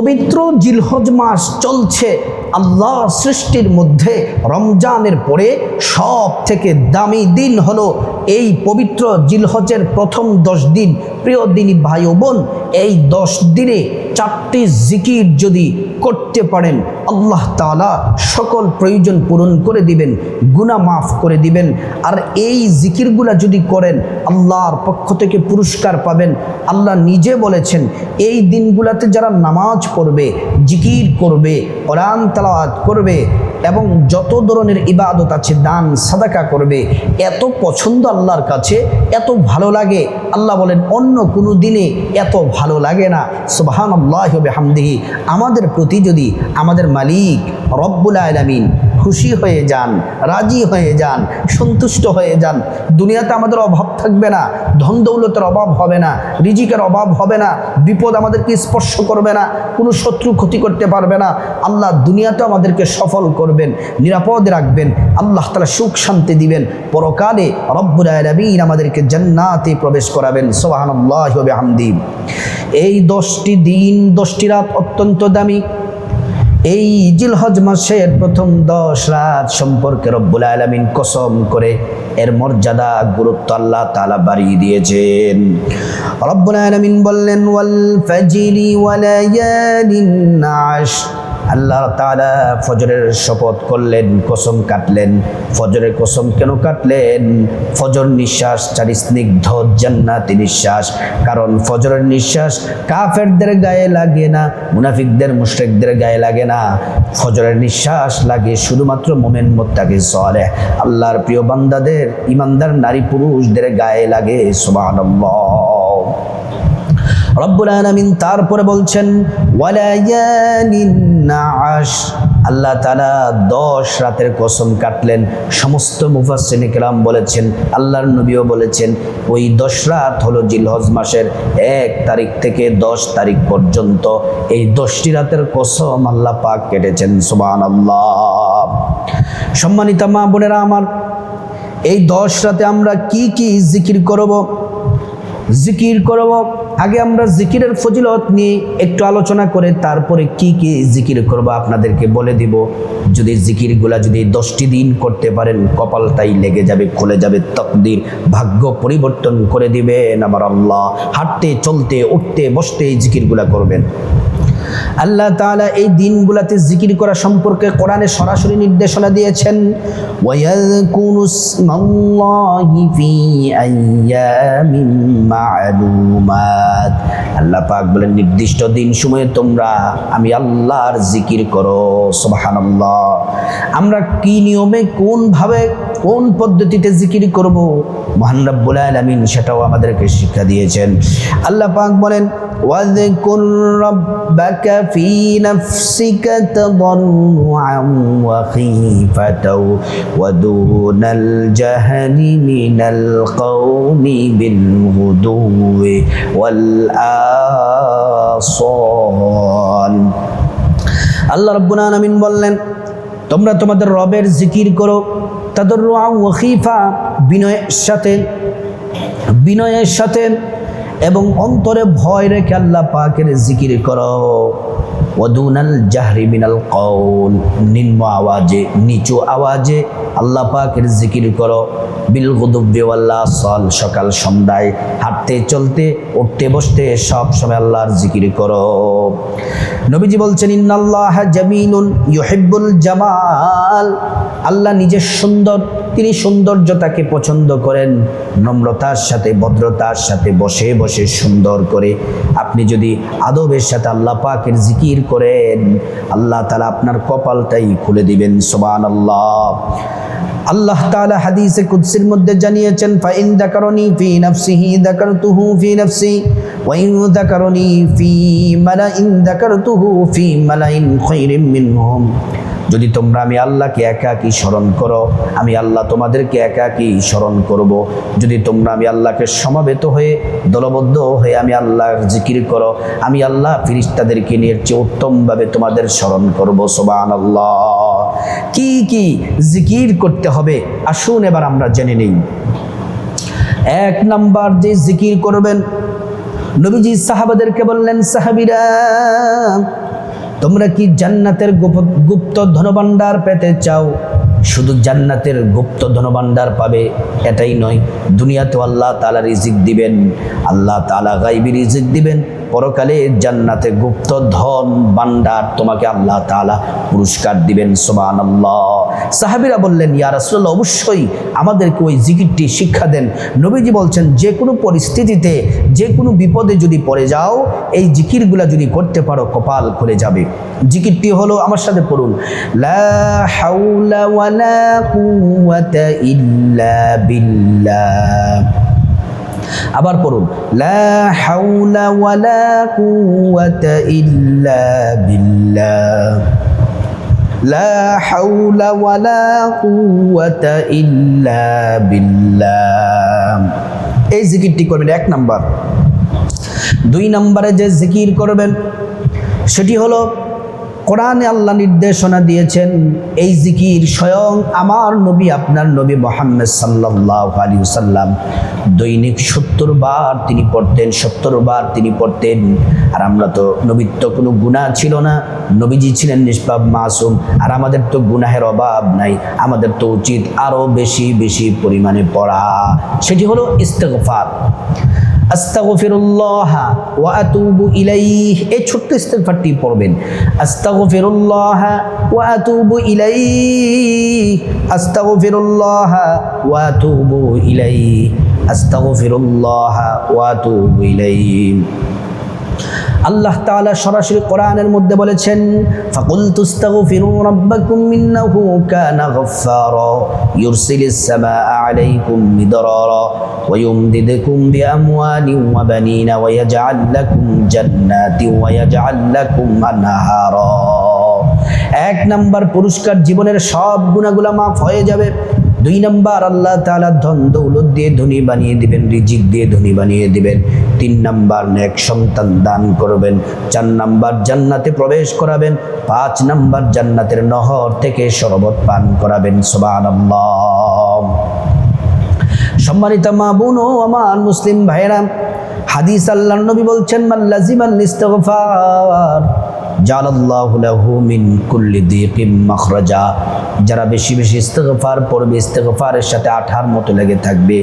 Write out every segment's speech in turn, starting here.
পবিত্র জিলহজ মাস চলছে। আল্লাহর সৃষ্টির মধ্যে রমজানের পরে সব থেকে দামি দিন হলো এই পবিত্র জিলহজের প্রথম 10 দিন। প্রিয় দিনী ভাই ও বোন, এই 10 দিনে 4টি জিকির যদি করতে পারেন, আল্লাহ তাআলা সকল প্রয়োজন পূরণ করে দিবেন, গুনাহ মাফ করে দিবেন। আর এই জিকিরগুলা যদি করেন, আল্লাহর পক্ষ থেকে পুরস্কার পাবেন। আল্লাহ নিজে বলেছেন, এই দিনগুলাতে যারা নামাজ পড়বে, জিকির করবে, কোরআন তেলাওয়াত করবে এবং যত ধরনের ইবাদত আছে, দান সাদাকা করবে, এত পছন্দ আল্লাহর কাছে, এত ভালো লাগে। আল্লাহ বলেন অন্য কোনো দিনে এত ভালো লাগে না। সুবহানাল্লাহি ওয়া বিহামদিহি। আমাদের প্রতি যদি আমাদের মালিক রব্বুল আলামিন খুশি হয়ে যান, রাজি হয়ে যান, সন্তুষ্ট হয়ে যান, দুনিয়াতে আমাদের অভাব থাকবে না, ধন দৌলতের অভাব হবে না, রিজিকের অভাব হবে না, বিপদ আমাদেরকে স্পর্শ করবে না, কোনো শত্রু ক্ষতি করতে পারবে না। আল্লাহ দুনিয়াতে আমাদেরকে সফল করবেন, নিরাপদ রাখবেন, আল্লাহ তাআলা সুখ শান্তি দিবেন, পরকালে রব্বুল আলামিন আমাদেরকে জান্নাতে প্রবেশ করাবেন। সুবহানাল্লাহি ওয়া বিহামদিহি। এই 10টি দিন 10টি রাত অত্যন্ত দামি। এই জিলহজ মাসের প্রথম 10 রাত সম্পর্কে রব্বুল আলামিন কসম করে এর মর্যাদা গুরুত্ব আল্লাহ তাআলা বাড়িয়ে দিয়েছেন। রব্বুল আলামিন বললেন, ওয়াল ফাজরি ওয়া লায়ালিন আশর। আল্লাহ তাআলা ফজরের শপথ করলেন, কসম কাটলেন। ফজরের কসম কেন কাটলেন? ফজর নিঃশ্বাস চারি স্নিগ্ধ জান্নাতি নিঃশ্বাস। কারণ ফজরের নিঃশ্বাস কাফেরদের গায়ে লাগে না, মুনাফিকদের মুশরিকদের গায়ে লাগে না। ফজরের নিঃশ্বাস লাগে শুধুমাত্র মুমিন মুত্তাকি সালেহ আল্লাহর প্রিয় বান্দাদের, ঈমানদার নারী পুরুষদের গায়ে লাগে। সুবহানাল্লাহ। রব্বুল আলামিন তারপরে বলছেন, ওয়ালায়ালিন আশর। আল্লাহ তাআলা 10 রাতের কসম কাটলেন। সমস্ত মুফাসসিরিন কিরাম বলেছেন, আল্লাহর নবীও বলেছেন, ওই 10 রাত হলো জিলহজ মাসের 1 তারিখ থেকে 10 তারিখ পর্যন্ত এই 10টি রাতের কসম আল্লাহ পাক কেটেছেন। সুবহানাল্লাহ। সম্মানিত মা বোনেরা আমার, এই 10 রাতে আমরা কি কি জিকির করব? আগে আমরা জিকিরের ফজিলত নিয়ে একটু আলোচনা করে তারপরে কি কি জিকির করব আপনাদেরকে বলে দিব। যদি জিকিরগুলা যদি 10টি দিন করতে পারেন, কপালটাই লেগে যাবে, খুলে যাবে তাকদীর, ভাগ্য পরিবর্তন করে দিবেন আমার আল্লাহ। হাঁটতে চলতে উঠতে বসতে এই জিকিরগুলা করবেন। আল্লাহ তাআলা এই দিনগুলাতে জিকির করা সম্পর্কে কোরআনে সরাসরি নির্দেশনা দিয়েছেন, ওয়ায়াযকুরুসমাল্লাহি ফি আইয়ামিন মা'লুমাত। আল্লাহ পাক বলেন, নির্দিষ্ট দিন সময়ে তোমরা আমি আল্লাহর জিকির করো। সুবহানাল্লাহ। আমরা কি নিয়মে, কোন ভাবে, কোন পদ্ধতিতে জিকির করব, মহান রব্বুল আলামিন সেটাও আমাদেরকে শিক্ষা দিয়েছেন। আল্লাহ পাক বলেন, ওয়াযকুর রাব্বাকা ফি নাফসিকা তাদাররুআন ওয়া খীফাতাও ওয়া দুনাল জাহরি মিনাল কওলি বিল গুদুওয়ি ওয়াল আসাল। আল্লাহ রাব্বুল আলামিন বললেন, তোমরা তোমাদের রবের জিকির করো তাদাররুআন ওয়া খীফা, বিনয়ের সাথে এবং অন্তরে ভয় রেখে আল্লাহ পাকের জিকির করো। ওয়াদুনাল জাহরি মিনাল কওল, নিম্ন আওয়াজে, নিচু আওয়াজে আল্লাহ পাকের জিকির করো। বিল গুদুবি ওয়াল আসাল, সকাল সন্ধ্যায় হাঁটতে চলতে উঠতে বসতে সব সময় আল্লাহর জিকির করো। নবীজি বলছেন, ইন্নাল্লাহা জামিলুন ইউহিব্বুল জামাল। আল্লাহ নিজে সুন্দর, তিনি সৌন্দর্যতাকে পছন্দ করেন। নম্রতার সাথে, ভদ্রতার সাথে বসে বসে সুন্দর করে আপনি যদি আদবের সাথে আল্লাহ পাকের জিকির করেন, আল্লাহ তাআলা আপনার কপালটাই খুলে দিবেন। সুবহানাল্লাহ। আল্লাহ তাআলা হাদিসে কুদসির মধ্যে জানিয়েছেন, ফাইন যাকারনি ফি নাফসিহি যাকারতুহু ফি নাফসি ওয়া ইন যাকারনি ফি মালাইন যাকারতুহু ফি মালাইন খায়রিম মিনহুম। যদি তোমরা আমি আল্লাহকে একাকী স্মরণ করো, আমি আল্লাহ তোমাদেরকে একাকী স্মরণ করব। যদি তোমরা আমি আল্লাহকে সমবেত হয়ে, দলবদ্ধ হয়ে আমি আল্লাহর জিকির করো, আমি আল্লাহ ফেরেশতাদেরকে নিয়ে চেয়ে উত্তমভাবে তোমাদের স্মরণ করব। সুবহানাল্লাহ। কি কি জিকির করতে হবে আসুন এবার আমরা জেনে নিই। 1 নাম্বার যে জিকির করবেন, নবীজি সাহাবাদেরকে বললেন, সাহাবীরা তোমরা কি জান্নাতের গুপ্ত ধনভাণ্ডার পেতে চাও? শুধু জান্নাতের গুপ্ত ধনভাণ্ডার পাবে এটাই নয়, দুনিয়াতেও আল্লাহ তাআলা রিজিক দিবেন, আল্লাহ তাআলা গায়বী রিজিক দিবেন, পরকালে জান্নাতে গুপ্ত ধন ভাণ্ডার তোমাকে আল্লাহ তাআলা পুরস্কার দিবেন। সুবহানাল্লাহ। সাহাবীরা বললেন, ইয়া রাসূলুল্লাহ, অবশ্যই আমাদেরকে ওই জিকিরটি শিক্ষা দেন। নবীজি বলছেন, যে কোনো পরিস্থিতিতে, যে কোনো বিপদে যদি পড়ে যাও, এই জিকিরগুলা যদি করতে পারো, কপাল খুলে যাবে। জিকিরটি হলো, আমার সাথে পড়ুন, লা হাওলা ওয়ালা কুওয়াতা ইল্লা বিল্লাহ। আবার পড়ুন, লা হাওলা ওয়ালা কুওয়াতা ইল্লা বিল্লাহ, লা হাওলা ওয়ালা কুওয়াতা ইল্লা বিল্লাহ। এই জিকিরটি করবেন 1 নাম্বার। 2 নম্বরে যে জিকির করবেন সেটি হলো, কোরআনে আল্লাহ নির্দেশনা দিয়েছেন, এই জিকির স্বয়ং আমার নবী, আপনার নবী মুহাম্মদ সাল্লাল্লাহু আলাইহি ওয়াসাল্লাম দৈনিক 70 বার তিনি পড়তেন, 70 বার তিনি পড়তেন। আর আমরা তো, নবীর তো কোনো গুনাহ ছিল না, নবীজি ছিলেন নিষ্পাপ মাসুম, আর আমাদের তো গুনাহের অভাব নাই, আমাদের তো উচিত আরও বেশি বেশি পরিমাণে পড়া। সেটি হলো ইস্তিগফার। আস্তাগফিরুল্লাহ ওয়া আতুবু ইলাইহি, এই ছোট্ট ইস্তিগফারটি পড়বেন। আস্তাগফিরুল্লাহ ওয়া আতুবু ইলাইহি, আস্তাগফিরুল্লাহ ওয়া আতুবু ইলাইহি, আস্তাগফিরুল্লাহ ওয়া আতুবু ইলাইহি। আল্লাহ তাআলা সরাসরি কোরআনের মধ্যে বলেছেন, ফাকুলতু আস্তাগফিরু রাব্বাকুম ইন্নাহু কানা গাফফারা ইউরসিলিস সামাআ আলাইকুম মিদরারা ওয়া ইউমদিদকুম বিআমওয়ালিন ওয়া বানিনা ওয়া ইয়াজআল লাকুম জান্নাতিন ওয়া ইয়াজআল লাকুম আনহারা। 1 নাম্বার পুরস্কার, জীবনের সব গুনাহগুলো মাফ হয়ে যাবে। 2 নাম্বার, আল্লাহ তাআলা ধন দৌলত দিয়ে ধনী বানিয়ে দিবেন, রিজিক দিয়ে ধনী বানিয়ে দিবেন। 3 নাম্বার, নেক সন্তান দান করবেন। 4 নাম্বার, জান্নাতে প্রবেশ করাবেন। 5 নাম্বার, জান্নাতের নহর থেকে শরবত পান করাবেন। সুবহানাল্লাহ। সম্মানিত মা বোন ও আমার মুসলিম ভাইরা, হাদিস আল্লাহর নবী বলছেন, মান লাজিমাল ইস্তিগফার জাআলাল্লাহু লাহু মিন কুল্লি দিকিম মাখরাজা। যারা বেশি বেশি ইস্তিগফার পড়বে, ইস্তিগফারের সাথে আঠার মতো লেগে থাকবে,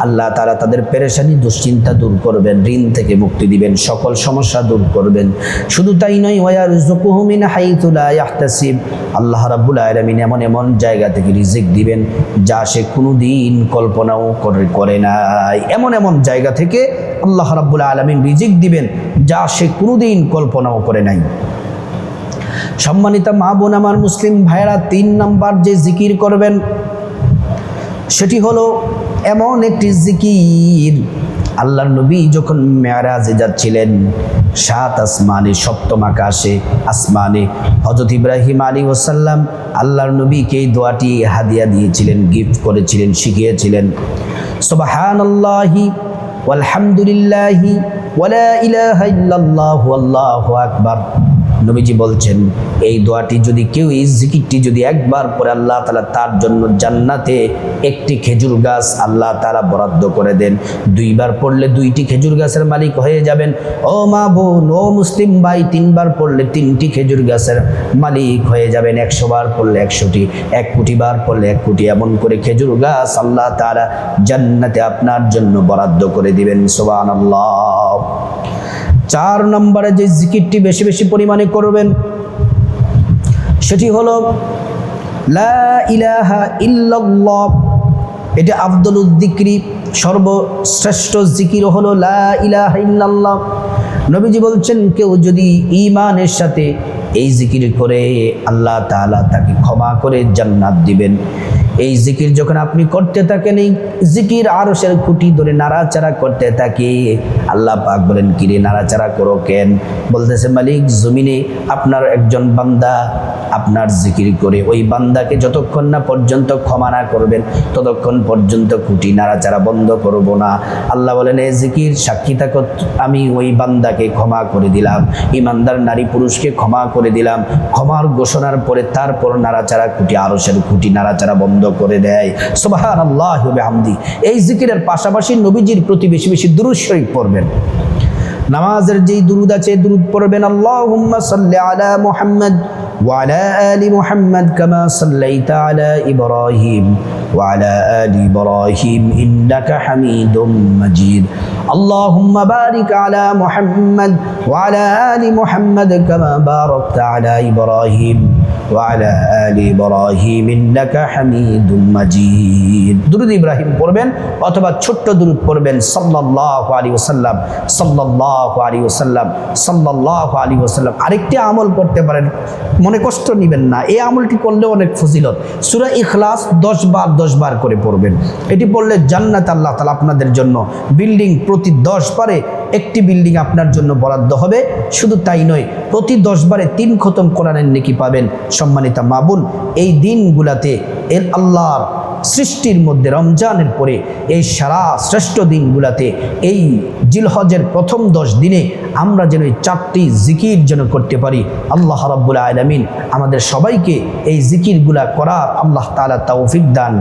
আল্লাহ তাআলা তাদের পেরেশানি দুশ্চিন্তা দূর করবেন, ঋণ থেকে মুক্তি দিবেন, সকল সমস্যা দূর করবেন। শুধু তাই নয়, ওয়া ইয়ারযুকুহু মিন হাইতু লা ইয়াহতাসিব, আল্লাহ রাব্বুল আলামিন এমন এমন জায়গা থেকে রিজিক দিবেন যা সে কোনোদিন কল্পনাও করে নাই। এমন এমন জায়গা থেকে আল্লাহ রাব্বুল আলামিন রিজিক দিবেন যা সে কোনোদিন কল্পনাও করে নাই। সম্মানিত মা বোন আমার মুসলিম ভাইরা, 3 নাম্বার যে জিকির করবেন সেটি হলো এমন একটি জিকির, আল্লাহর নবী যখন মেরাজে যাচ্ছিলেন, 7 আসমানে, 7ম আকাশে আসমানে হযরত ইব্রাহিম আলাইহিস সালাম আল্লাহর নবীকে এই দোয়াটি হাদিয়া দিয়েছিলেন, গিফট করেছিলেন, শিখিয়েছিলেন। সুবহানাল্লাহি ওয়ালহামদুলিল্লাহি ওয়ালা ইলাহা ইল্লাল্লাহু আল্লাহু আকবার। নবীজি বলছেন, এই দোয়াটি যদি কেউ, এই জিকিরটি যদি একবার পরে, আল্লাহ তাআলা তার জন্য জান্নাতে একটি খেজুর গাছ আল্লাহ তাআলা বরাদ্দ করে দেন। 2 বার পড়লে 2টি খেজুর গাছের মালিক হয়ে যাবেন। ও মা বোন, ও মুসলিম ভাই, 3 বার পড়লে 3টি খেজুর গাছের মালিক হয়ে যাবেন। 100 বার পড়লে 100টি, 1 কোটি বার পড়লে 1 কোটি, এমন করে খেজুর গাছ আল্লাহ তাআলা জান্নাতে আপনার জন্য বরাদ্দ করে দিবেন। সুবহানাল্লাহ। 4 নম্বরে যে জিকিরটি বেশি বেশি পরিমাণে করবেন সেটি হলো লা ইলাহা ইল্লাল্লাহ। এটা আফদলুল যিকরি, সর্বশ্রেষ্ঠ জিকির হলো লা ইলাহা ইল্লাল্লাহ। নবীজি বলছেন, কেউ যদি ঈমানের সাথে এই জিকির করে, আল্লাহ তাআলা তাকে ক্ষমা করে জান্নাত দিবেন। এই জিকির যখন আপনি করতে থাকেন, এই জিকির আরশের খুঁটি ধরে নাড়াচাড়া করতে থাকে। আল্লাহ পাক বলেন, কিরে নাড়াচাড়া করো কেন? বলতেছে, মালিক, জমিনে আপনার একজন বান্দা আপনার জিকির করে, ওই বান্দাকে যতক্ষণ না পর্যন্ত ক্ষমা না করবেন ততক্ষণ পর্যন্ত খুঁটি নাড়াচাড়া বন্ধ করব না। আল্লাহ বলেন, এই জিকির সাক্ষী থাকো, আমি ওই বান্দাকে ক্ষমা করে দিলাম, ইমানদার নারী পুরুষকে ক্ষমা করে দিলাম। ক্ষমার ঘোষণার পরে তারপর নাড়াচাড়া খুঁটি, আরশের খুঁটি নাড়াচাড়া বন্ধ করে দেয়। সুবহানাল্লাহি ওয়া বিহামদি। এই জিকিরের পাশাপাশি নবীজির প্রতি বেশি বেশি দুরূদ শরীফ পড়বেন। নামাজের যেই দুরূদ আছে দুরূদ পড়বেন, আল্লাহুম্মা সাল্লি আলা মুহাম্মদ ওয়া আলা আলি মুহাম্মদ কামা সাল্লাইতা আলা ইব্রাহিম ওয়া আলা আলি ইব্রাহিম ইন্নাকা হামিদুম মাজিদ। আল্লাহুম্মা বারিক আলা মুহাম্মদ ওয়া আলা আলি মুহাম্মদ কামা বারাকতা আলা ইব্রাহিম ওয়া আলা আলি ইব্রাহিম ইন্নাকা হামিদুম মাজিদ। দুরূদ ইব্রাহিম পড়বেন অথবা ছোট্ট দুরূদ পড়বেন, সাল্লাল্লাহু আলাইহি ওয়াসাল্লাম, সাল্লাল্লাহু আলাইহি ওয়াসাল্লাম, সাল্লাল্লাহু আলাইহি ওয়াসাল্লাম। আরেকটি আমল করতে পারেন, মনে কষ্ট নেবেন না, এই আমলটি করলে অনেক ফজিলত। সূরা ইখলাস 10 বার করে পড়বেন। এটি পড়লে জান্নাত আল্লাহ তাআলা আপনাদের জন্য বিল্ডিং প্রতি 10 বারে একটি বিল্ডিং আপনার জন্য বরাদ্দ হবে। শুধু তাই নয়, প্রতি 10 বারে 3 খতম কোরআনের নেকি পাবেন। সম্মানিত মা বোন, এই দিনগুলাতে আল্লাহর সৃষ্টির মধ্যে রমজানের পরে এই সারা শ্রেষ্ঠ দিনগুলাতে এই জিলহজের প্রথম 10 দিনে আমরা যেন এই 4টি জিকির যেন করতে পারি। আল্লাহ রাব্বুল আলামিন আমাদের সবাইকে এই জিকিরগুলা করার আল্লাহ তাআলা তৌফিক দান